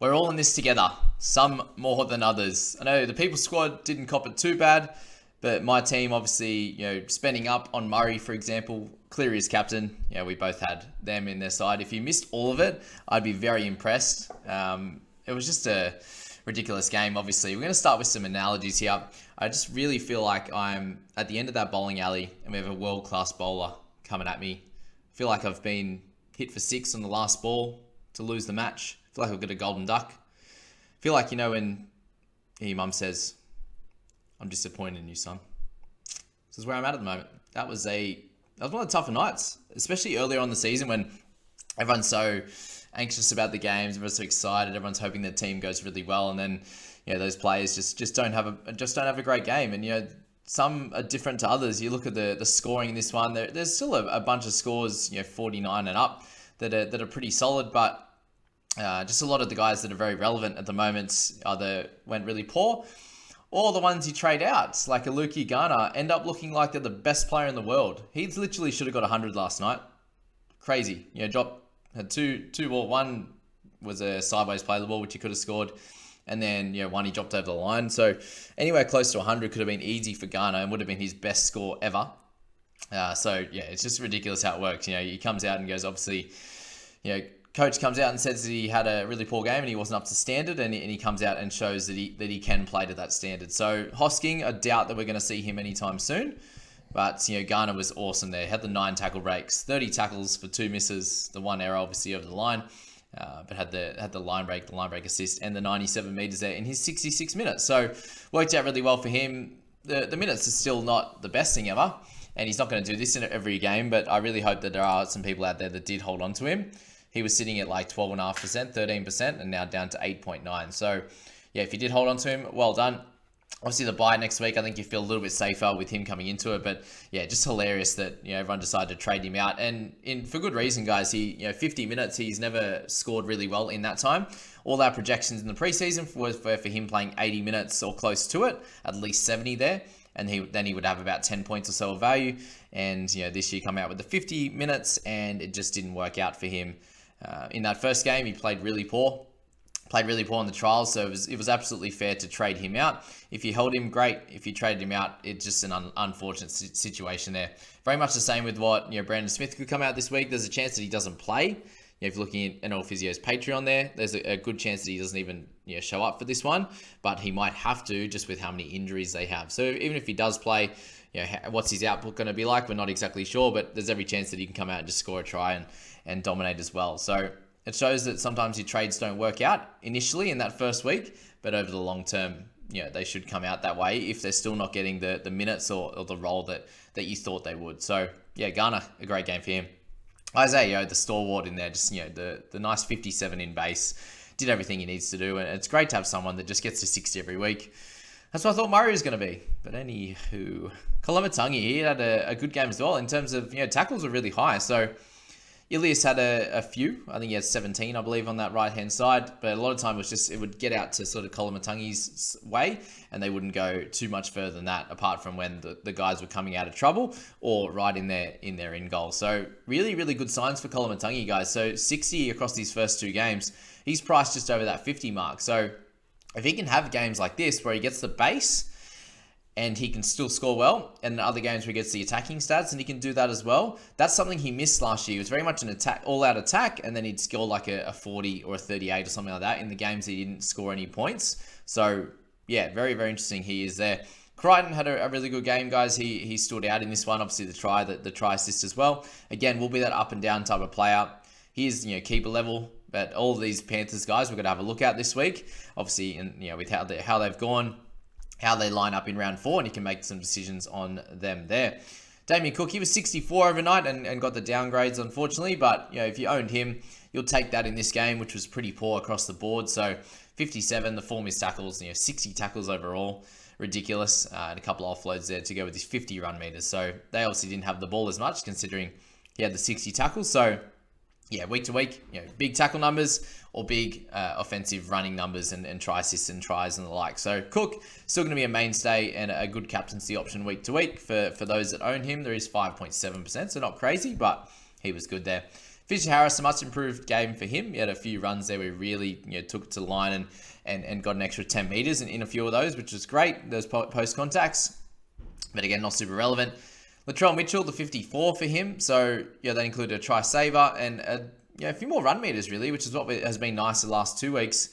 we're all in this together, some more than others. I know the People squad didn't cop it too bad, but my team obviously, spending up on Murray, for example, Cleary as captain. We both had them in their side. If you missed all of it, I'd be very impressed. It was just a ridiculous game, obviously. We're going to start with some analogies here. I just really feel like I'm at the end of that bowling alley and we have a world-class bowler coming at me. I feel like I've been hit for 6 on the last ball to lose the match. I feel like I've got a golden duck. I feel like, when your mum says, I'm disappointed in you, son. This is where I'm at the moment. That was one of the tougher nights, especially earlier on the season when everyone's so anxious about the games, everyone's so excited, everyone's hoping their team goes really well, and then those players just don't have a great game, and some are different to others. You look at the scoring in this one. There's still a bunch of scores, 49 and up that are pretty solid, but just a lot of the guys that are very relevant at the moment either went really poor, or the ones you trade out, like a Lukey Garner, end up looking like they're the best player in the world. He literally should have got 100 last night. Crazy. Had two ball. One was a sideways play the ball, which he could have scored. And then, one he dropped over the line. So anywhere close to 100 could have been easy for Garner and would have been his best score ever. It's just ridiculous how it works. He comes out and goes, obviously, coach comes out and says that he had a really poor game and he wasn't up to standard, and he comes out and shows that he can play to that standard. So Hosking, I doubt that we're going to see him anytime soon. But, Garner was awesome there. Had the 9 tackle breaks, 30 tackles for 2 misses, the 1 error obviously over the line, but had the line break assist, and the 97 metres there in his 66 minutes. So worked out really well for him. The minutes are still not the best thing ever, and he's not going to do this in every game, but I really hope that there are some people out there that did hold on to him. He was sitting at like 12.5%, 13%, and now down to 8.9%. So, if you did hold on to him, well done. Obviously, the bye next week, I think you feel a little bit safer with him coming into it. But, just hilarious that, everyone decided to trade him out. And for good reason, guys. He, 50 minutes, he's never scored really well in that time. All our projections in the preseason was for him playing 80 minutes or close to it, at least 70 there. And then he would have about 10 points or so of value. And, this year come out with the 50 minutes, and it just didn't work out for him. In that first game, he played really poor. Played really poor in the trials, so it was absolutely fair to trade him out. If you held him, great. If you traded him out, it's just an unfortunate situation there. Very much the same with what Brandon Smith could come out this week. There's a chance that he doesn't play. If you're looking at NL Physio's Patreon there's a good chance that he doesn't even show up for this one, but he might have to just with how many injuries they have. So even if he does play, what's his output going to be like? We're not exactly sure, but there's every chance that he can come out and just score a try and dominate as well. So it shows that sometimes your trades don't work out initially in that first week, but over the long term, they should come out that way if they're still not getting the minutes or the role that you thought they would. So Garner, a great game for him. Isaiah, the stalwart in there, just the nice 57 in base, did everything he needs to do, and it's great to have someone that just gets to 60 every week. That's what I thought Murray was going to be. But anywho, Koloamatangi, he had a good game as well in terms of, tackles were really high. So Ilias had a few. I think he had 17, I believe, on that right-hand side. But a lot of time it would get out to sort of Koloamatangi's way, and they wouldn't go too much further than that, apart from when the guys were coming out of trouble or right in their in goal. So really, really good signs for Koloamatangi, guys. So 60 across these first 2 games. He's priced just over that 50 mark. So if he can have games like this where he gets the base and he can still score well, and other games where he gets the attacking stats and he can do that as well, that's something he missed last year. It was very much an attack, all-out attack, and then he'd score like a 40 or a 38 or something like that in the games he didn't score any points. So very, very interesting he is there. Crichton had a really good game, guys. He stood out in this one. Obviously the try assist as well. Again, will be that up and down type of player. He is keeper level. But all of these Panthers guys we're going to have a look at this week. Obviously, and with how they've gone, how they line up in round 4, and you can make some decisions on them there. Damien Cook, he was 64 overnight and got the downgrades, unfortunately. But, if you owned him, you'll take that in this game, which was pretty poor across the board. So 57, the 4 missed tackles, 60 tackles overall. Ridiculous. And a couple of offloads there to go with his 50 run meters. So they obviously didn't have the ball as much, considering he had the 60 tackles. So week to week, big tackle numbers or big offensive running numbers and try assists and tries and the like. So Cook, still going to be a mainstay and a good captaincy option week to week for those that own him. There is 5.7%, so not crazy, but he was good there. Fisher Harris, a much improved game for him. He had a few runs there where he really took it to the line and got an extra 10 meters in a few of those, which was great. Those post contacts, but again, not super relevant. Latrell Mitchell, the 54 for him. So that included a try saver and a few more run meters really, which is what has been nice the last 2 weeks.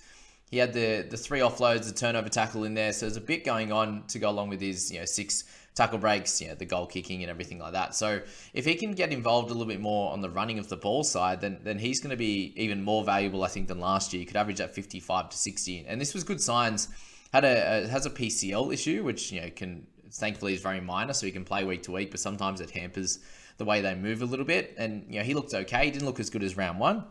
He had the 3 offloads, the turnover tackle in there, so there's a bit going on to go along with his 6 tackle breaks, the goal kicking and everything like that. So if he can get involved a little bit more on the running of the ball side, then he's going to be even more valuable, I think, than last year. He could average at 55 to 60, and this was good signs. Has a PCL issue, which can thankfully is very minor, so he can play week to week, but sometimes it hampers the way they move a little bit. And he looked okay. He didn't look as good as round 1,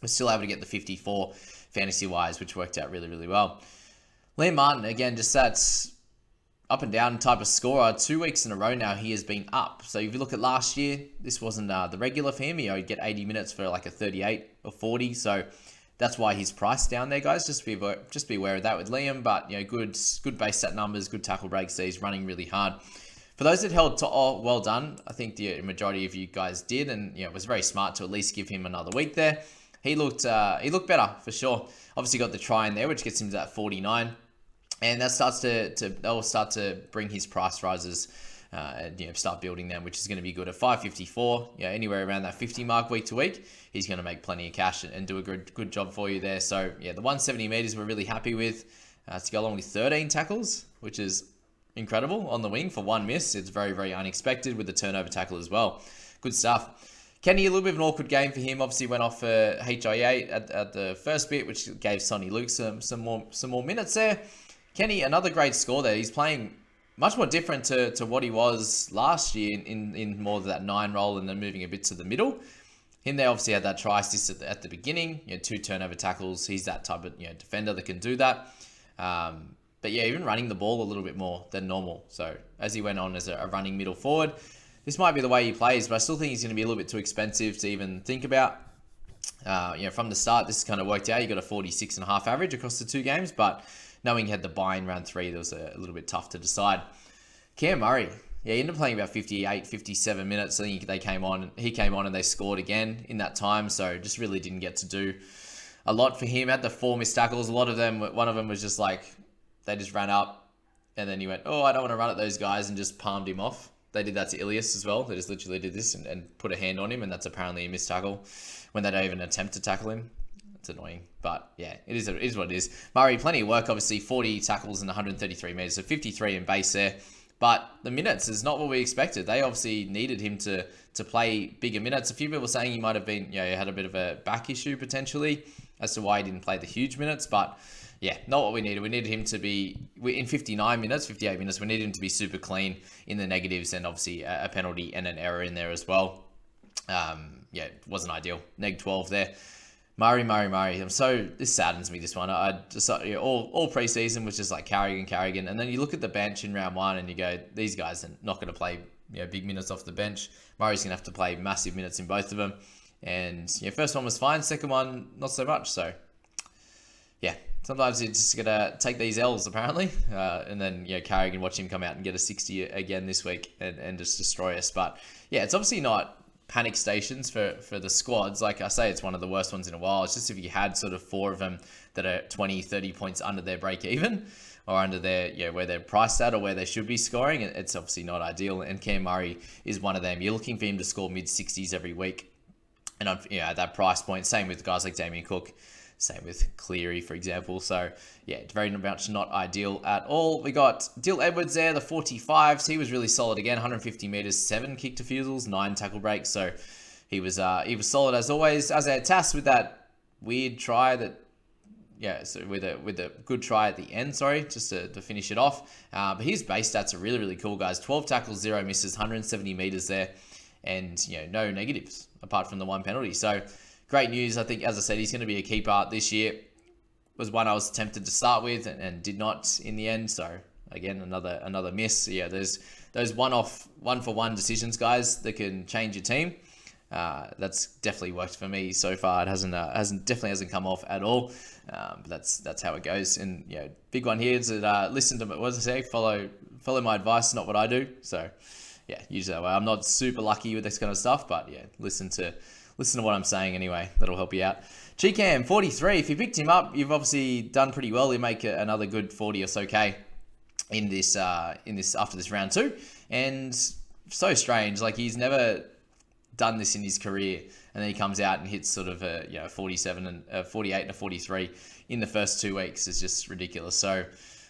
but still able to get the 54 fantasy wise, which worked out really, really well. Liam Martin, again, just that up and down type of scorer. 2 weeks in a row now, he has been up. So if you look at last year, this wasn't the regular for him. He'd get 80 minutes for like a 38 or 40. So that's why he's priced down there, guys. Just be aware of that with Liam. But good base set numbers, good tackle breaks. He's running really hard. For those that held to well done. I think the majority of you guys did, and it was very smart to at least give him another week there. He looked better for sure. Obviously got the try in there, which gets him to that 49. And that starts that will start to bring his price rises and start building them, which is going to be good. At 554, anywhere around that 50 mark week to week, he's going to make plenty of cash and do a good job for you there. So the 170 meters we're really happy with to go along with 13 tackles, which is incredible on the wing for 1 miss. It's very, very unexpected with the turnover tackle as well. Good stuff. Kenny, a little bit of an awkward game for him. Obviously went off for HIA at the first bit, which gave Sonny Luke some more minutes there. Kenny, another great score there. He's playing much more different to what he was last year in more of that 9 role and then moving a bit to the middle. Him there obviously had that try assist at the beginning, 2 turnover tackles. He's that type of defender that can do that. But even running the ball a little bit more than normal. So as he went on as a running middle forward, this might be the way he plays, but I still think he's going to be a little bit too expensive to even think about. From the start, this kind of worked out. You got a 46.5 average across the 2 games, but knowing he had the buy in round 3, that was a little bit tough to decide. Cam Murray, he ended up playing about 58, 57 minutes. I think he came on and they scored again in that time. So just really didn't get to do a lot for him. Had the 4 missed tackles. One of them was just like, they just ran up and then he went, I don't want to run at those guys, and just palmed him off. They did that to Ilias as well. They just literally did this and put a hand on him, and that's apparently a missed tackle when they don't even attempt to tackle him. It's annoying, but it is what it is. Murray, plenty of work, obviously 40 tackles and 133 meters, so 53 in base there. But the minutes is not what we expected. They obviously needed him to play bigger minutes. A few people saying he might have been, had a bit of a back issue potentially as to why he didn't play the huge minutes, but not what we needed. We needed him to be, in 59 minutes, 58 minutes, we needed him to be super clean in the negatives, and obviously a penalty and an error in there as well. It wasn't ideal. Neg 12 there. Murray. This saddens me, this one. I just all preseason was just like Carrigan. And then you look at the bench in round 1 and you go, these guys are not going to play big minutes off the bench. Murray's going to have to play massive minutes in both of them. And first one was fine, second one, not so much. So sometimes you just got to take these L's apparently. And then Carrigan, watch him come out and get a 60 again this week and just destroy us. But it's obviously not panic stations for the squads. Like I say, it's one of the worst ones in a while. It's just if you had sort of 4 of them that are 20, 30 points under their break even, or under their, where they're priced at or where they should be scoring, it's obviously not ideal. And Cam Murray is one of them. You're looking for him to score mid-60s every week. And at that price point, same with guys like Damien Cook, same with Cleary, for example. So, it's very much not ideal at all. We got Dill Edwards there, the 45s. He was really solid again, 150 meters, 7 kick defusals, 9 tackle breaks. So he was solid as always. Isaiah Tass with that weird try that, so with a good try at the end, just to finish it off. But his base stats are really, really cool, guys. 12 tackles, 0 misses, 170 meters there, and no negatives apart from the 1 penalty. So great news. I think, as I said, he's going to be a keeper this year. Was one I was tempted to start with and did not in the end. So again, another miss. There's those one-for-one decisions, guys, that can change your team. That's definitely worked for me so far. It definitely hasn't come off at all. But that's how it goes. And big one here is that listen to what does I say? Follow my advice, not what I do. So usually that way. I'm not super lucky with this kind of stuff, but listen to listen to what I'm saying anyway. That'll help you out. Cheekham, 43. If you picked him up, you've obviously done pretty well. You make another good 40 or so K in this after this round 2. And so strange. Like, he's never done this in his career, and then he comes out and hits sort of a 47 and 48 and a 43 in the first 2 weeks. Is just ridiculous. So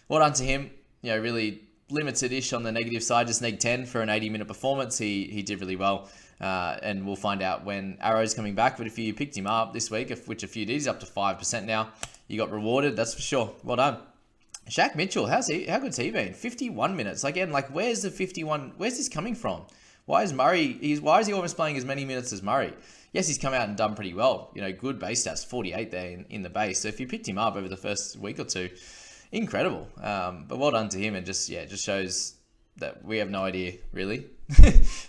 well done to him. Really limited-ish on the negative side, just neg 10 for an 80-minute performance. He did really well, and we'll find out when Arrow's coming back. But if you picked him up this week, which a few did, he's up to 5% now. You got rewarded, that's for sure. Well done. Shaq Mitchell, how good's he been? 51 minutes. Again, like, where's the 51? Where's this coming from? Why is he almost playing as many minutes as Murray? Yes, he's come out and done pretty well. Good base stats, 48 there in the base. So if you picked him up over the first week or two, incredible. But well done to him, and just shows that we have no idea really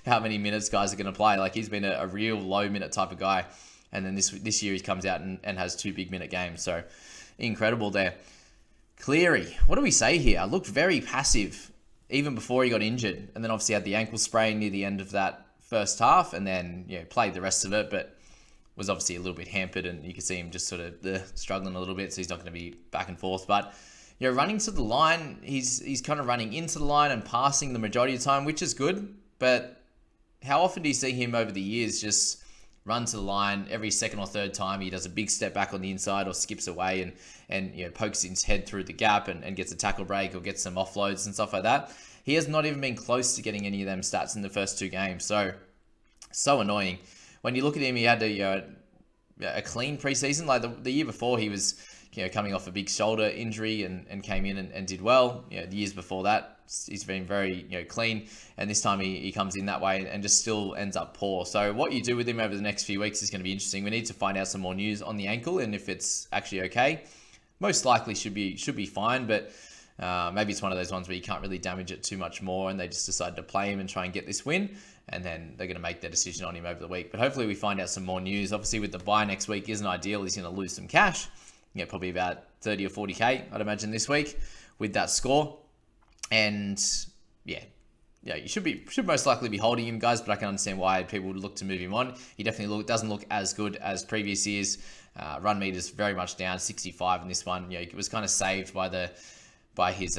how many minutes guys are going to play. Like, he's been a real low minute type of guy, and then this year he comes out and has 2 big minute games. So incredible there. Cleary, what do we say here? Looked very passive even before he got injured, and then obviously had the ankle sprain near the end of that first half, and then played the rest of it, but was obviously a little bit hampered, and you can see him just sort of struggling a little bit, so he's not going to be back and forth. But running to the line, he's kind of running into the line and passing the majority of the time, which is good. But how often do you see him over the years just run to the line every second or third time? He does a big step back on the inside or skips away and pokes his head through the gap and gets a tackle break or gets some offloads and stuff like that. He has not even been close to getting any of them stats in the first 2 games. So annoying. When you look at him, he had a clean preseason. Like the year before, he was coming off a big shoulder injury and came in and did well. The years before that, he's been very clean, and this time he comes in that way and just still ends up poor. So what you do with him over the next few weeks is going to be interesting. We need to find out some more news on the ankle and if it's actually okay. Most likely should be fine, but maybe it's one of those ones where you can't really damage it too much more, and they just decide to play him and try and get this win, and then they're going to make their decision on him over the week. But hopefully we find out some more news. Obviously, with the bye next week isn't ideal. He's going to lose some cash. Probably about 30 or 40K, I'd imagine, this week with that score. And you should most likely be holding him, guys, but I can understand why people would look to move him on. He definitely doesn't look as good as previous years. Run meters very much down, 65 in this one. It was kind of saved by his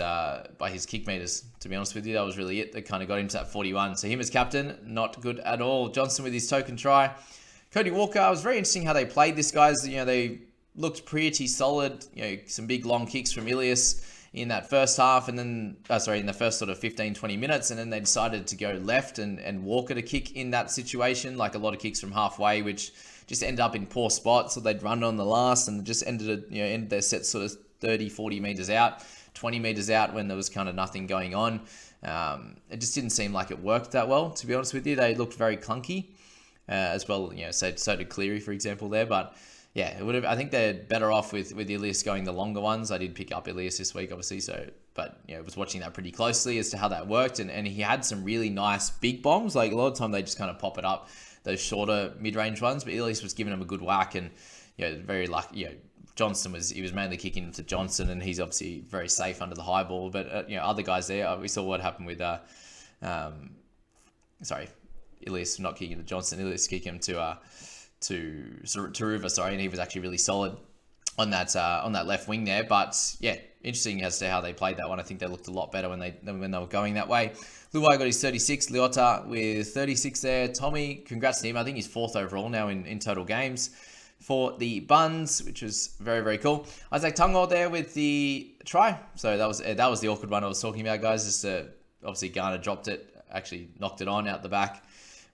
kick meters, to be honest with you. That was really it that kind of got him to that 41. So him as captain, not good at all. Johnson with his token try. Cody Walker, it was very interesting how they played this, guys. They looked pretty solid. Some big long kicks from Ilias in that first half, and then in the first sort of 15-20 minutes, and then they decided to go left and Walker to kick in that situation, like a lot of kicks from halfway, which just ended up in poor spots. So they'd run on the last and just ended their set sort of 30, 40 meters out, 20 meters out when there was kind of nothing going on. It just didn't seem like it worked that well, to be honest with you. They looked very clunky as well. So did Cleary, for example, there, but yeah, it would have. I think they're better off with Ilias going the longer ones. I did pick up Ilias this week, obviously. But was watching that pretty closely as to how that worked, and he had some really nice big bombs. Like, a lot of the time they just kind of pop it up, those shorter mid-range ones. But Ilias was giving him a good whack, and very lucky. Johnson was mainly kicking to Johnson, and he's obviously very safe under the high ball. But other guys there, we saw what happened with Ilias not kicking to Johnson. Ilias kicking him to Taruva, and he was actually really solid on that left wing there. But yeah, interesting as to how they played that one. I think they looked a lot better when they were going that way. Luai got his 36, Leota with 36 there. Tommy, congrats to him. I think he's 4th overall now in total games for the Buns, which was very, very cool. Isaac Tungo there with the try. So that was the awkward one I was talking about, guys. Just obviously Garner dropped it, actually knocked it on out the back,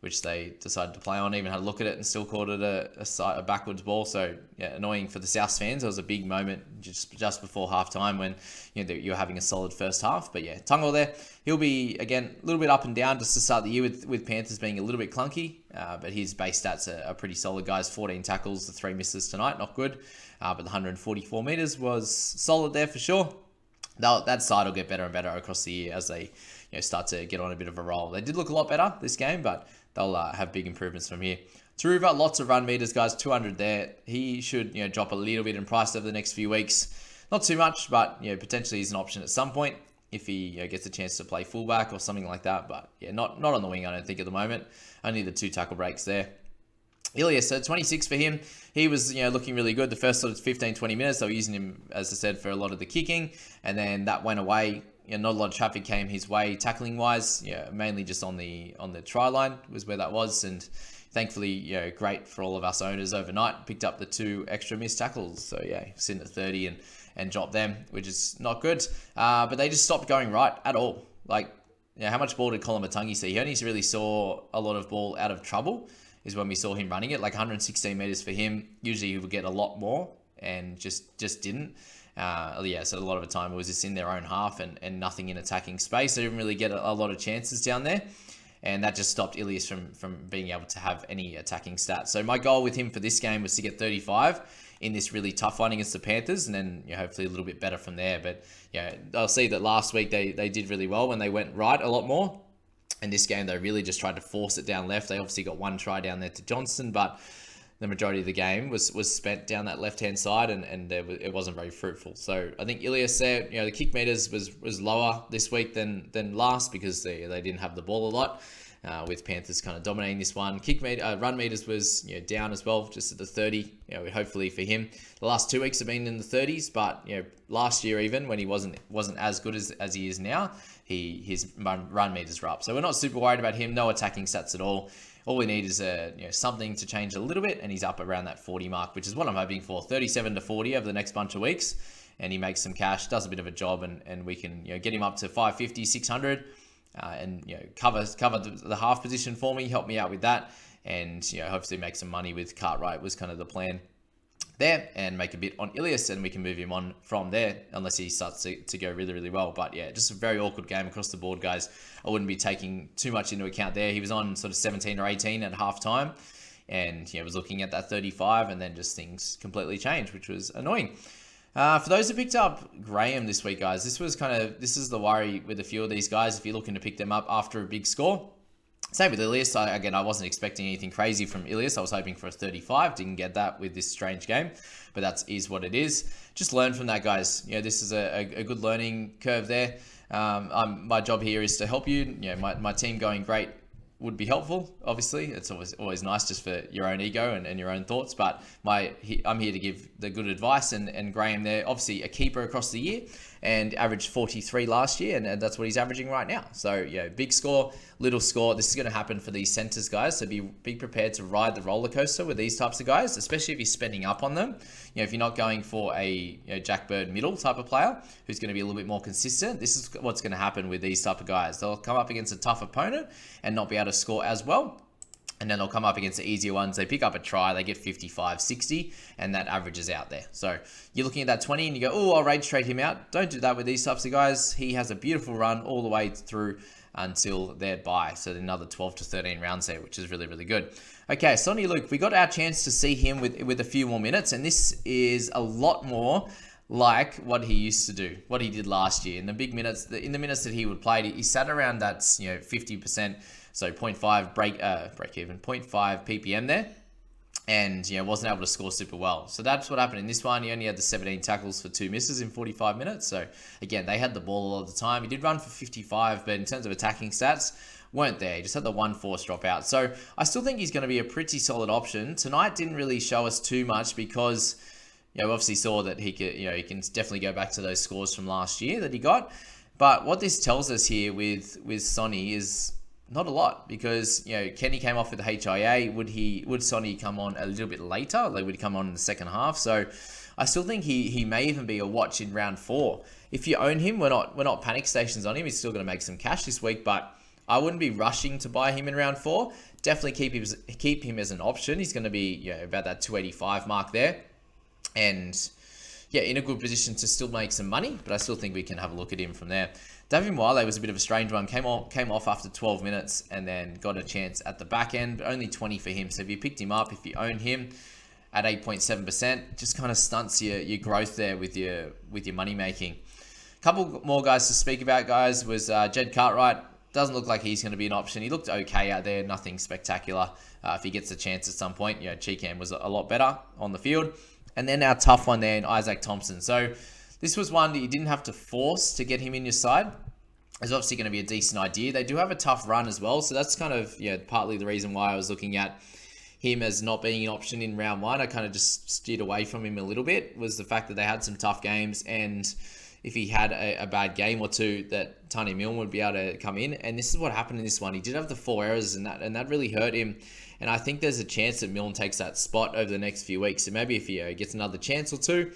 which they decided to play on, even had a look at it and still called it a backwards ball. So yeah, annoying for the South fans. It was a big moment just before halftime when you're having a solid first half. But yeah, Tungo there, he'll be again a little bit up and down just to start the year with Panthers being a little bit clunky. But his base stats are pretty solid, guys. 14 tackles, the 3 misses tonight, not good. But the 144 meters was solid there for sure. That side will get better and better across the year as they start to get on a bit of a roll. They did look a lot better this game, but they'll have big improvements from here. Taruva, lots of run meters, guys. 200 there. He should drop a little bit in price over the next few weeks. Not too much, but potentially he's an option at some point if he gets a chance to play fullback or something like that. But yeah, not on the wing, I don't think, at the moment. Only the 2 tackle breaks there. Ilias, so 26 for him. He was, looking really good the first sort of 15, 20 minutes. They were using him, as I said, for a lot of the kicking. And then that went away. Not a lot of traffic came his way tackling wise. Mainly just on the try line was where that was. And thankfully, great for all of us owners overnight. Picked up the 2 extra missed tackles. So sitting at 30 and dropped them, which is not good. But they just stopped going right at all. Like, how much ball did Colin Matangi see? He only really saw a lot of ball out of trouble is when we saw him running it, like 116 meters for him. Usually he would get a lot more and just didn't. So a lot of the time it was just in their own half and nothing in attacking space. They didn't really get a lot of chances down there. And that just stopped Ilias from being able to have any attacking stats. So my goal with him for this game was to get 35 in this really tough one against the Panthers, and then hopefully a little bit better from there. But I'll see that last week they did really well when they went right a lot more. In this game, they really just tried to force it down left. They obviously got 1 try down there to Johnston, but the majority of the game was spent down that left-hand side, and it wasn't very fruitful. So I think Ilias there, the kick meters was lower this week than last because they didn't have the ball a lot, with Panthers kind of dominating this one. Run meters was down as well, just at the 30. Hopefully for him, the last 2 weeks have been in the 30s, but last year even when he wasn't as good as he is now, his run meters were up. So we're not super worried about him. No attacking stats at all. All we need is something to change a little bit, and he's up around that 40 mark, which is what I'm hoping for. 37 to 40 over the next bunch of weeks, and he makes some cash, does a bit of a job, and we can get him up to 550, 600, and cover the half position for me, help me out with that, and hopefully make some money with Cartwright was kind of the plan there, and make a bit on Ilias, and we can move him on from there unless he starts to go really, really well. But just a very awkward game across the board, guys. I wouldn't be taking too much into account there. He was on sort of 17 or 18 at halftime, and was looking at that 35, and then just things completely changed, which was annoying. For those who picked up Graham this week, guys, this is the worry with a few of these guys if you're looking to pick them up after a big score. Same with Ilias. I wasn't expecting anything crazy from Ilias. I was hoping for a 35. Didn't get that with this strange game, but that is what it is. Just learn from that, guys. This is a good learning curve there. My job here is to help you. My team going great would be helpful. Obviously, it's always nice just for your own ego and your own thoughts. But I'm here to give the good advice. And Graham there, obviously a keeper across the year, and averaged 43 last year, and that's what he's averaging right now. So big score, little score. This is going to happen for these centers, guys. So be prepared to ride the roller coaster with these types of guys, especially if you're spending up on them. If you're not going for a Jack Bird middle type of player who's going to be a little bit more consistent, this is what's going to happen with these type of guys. They'll come up against a tough opponent and not be able to score as well. And then they'll come up against the easier ones. They pick up a try, they get 55, 60, and that averages out there. So you're looking at that 20 and you go, oh, I'll rage trade him out. Don't do that with these types of guys. He has a beautiful run all the way through until their bye. So another 12 to 13 rounds there, which is really, really good. Okay, Sonny Luke, we got our chance to see him with a few more minutes, and this is a lot more like what he used to do, what he did last year. In the big minutes, in the minutes that he would play, he sat around that 50%, so 0.5 break even, 0.5 ppm there, and wasn't able to score super well. So that's what happened in this one. He only had the 17 tackles for 2 misses in 45 minutes. So again, they had the ball all the time. He did run for 55, but in terms of attacking stats, weren't there. He just had the 1 forced dropout. So I still think he's going to be a pretty solid option. Tonight didn't really show us too much because we obviously saw that he can definitely go back to those scores from last year that he got. But what this tells us here with Sonny is not a lot, because Kenny came off with the HIA. Would Sonny come on a little bit later? Like, would he come on in the second half? So I still think he may even be a watch in round 4. If you own him, we're not panic stations on him. He's still going to make some cash this week, but I wouldn't be rushing to buy him in round 4. Definitely keep him as an option. He's going to be about that 285 mark there, and in a good position to still make some money. But I still think we can have a look at him from there. David Wiley was a bit of a strange one. Came off after 12 minutes and then got a chance at the back end, but only 20 for him. So if you picked him up, if you own him at 8.7%, just kind of stunts your growth there with your money making. A couple more guys to speak about, guys, was Jed Cartwright. Doesn't look like he's going to be an option. He looked okay out there, nothing spectacular. If he gets a chance at some point, Cheekham was a lot better on the field. And then our tough one there in Isaac Thompson. So this was one that you didn't have to force to get him in your side. It's obviously going to be a decent idea. They do have a tough run as well. So that's kind of partly the reason why I was looking at him as not being an option in round one. I kind of just steered away from him a little bit, was the fact that they had some tough games, and if he had a bad game or two, that Tony Milne would be able to come in. And this is what happened in this one. He did have the 4 errors, and that really hurt him. And I think there's a chance that Milne takes that spot over the next few weeks. So maybe if he gets another chance or two,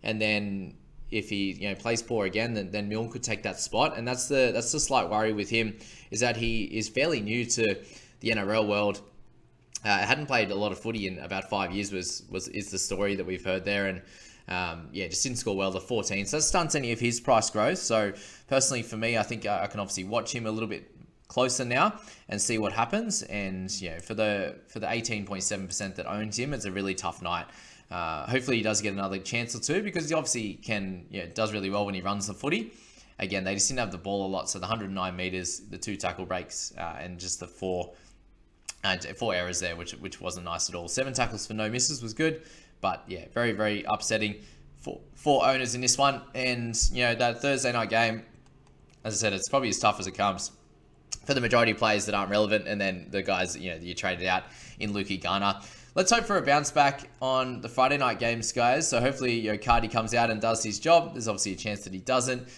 and then if he plays poor again, then Milne could take that spot. And that's the slight worry with him, is that he is fairly new to the NRL world. Hadn't played a lot of footy in about 5 years is the story that we've heard there, and just didn't score well to 14. So that stunts any of his price growth. So personally for me, I think I can obviously watch him a little bit closer now and see what happens. And for the 18.7% that owns him, it's a really tough night. Hopefully he does get another chance or two, because he obviously does really well when he runs the footy. Again, they just didn't have the ball a lot. So the 109 meters, the 2 tackle breaks, and just the 4 errors there, which wasn't nice at all. 7 tackles for no misses was good, but very, very upsetting for owners in this one. And that Thursday night game, as I said, it's probably as tough as it comes for the majority of players that aren't relevant, and then the guys that you traded out in Lukey Garner. Let's hope for a bounce back on the Friday night games, guys. So hopefully, Cardi comes out and does his job. There's obviously a chance that he doesn't.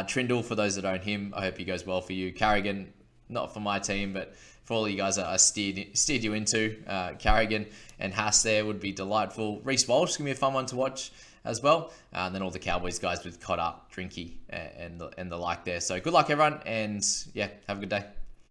Trindle, for those that own him, I hope he goes well for you. Carrigan, not for my team, but for all you guys I steered you into, Carrigan and Haas there would be delightful. Reece Walsh is going to be a fun one to watch as well. And then all the Cowboys guys with Cotter, Drinky, and the like there. So good luck, everyone, and have a good day.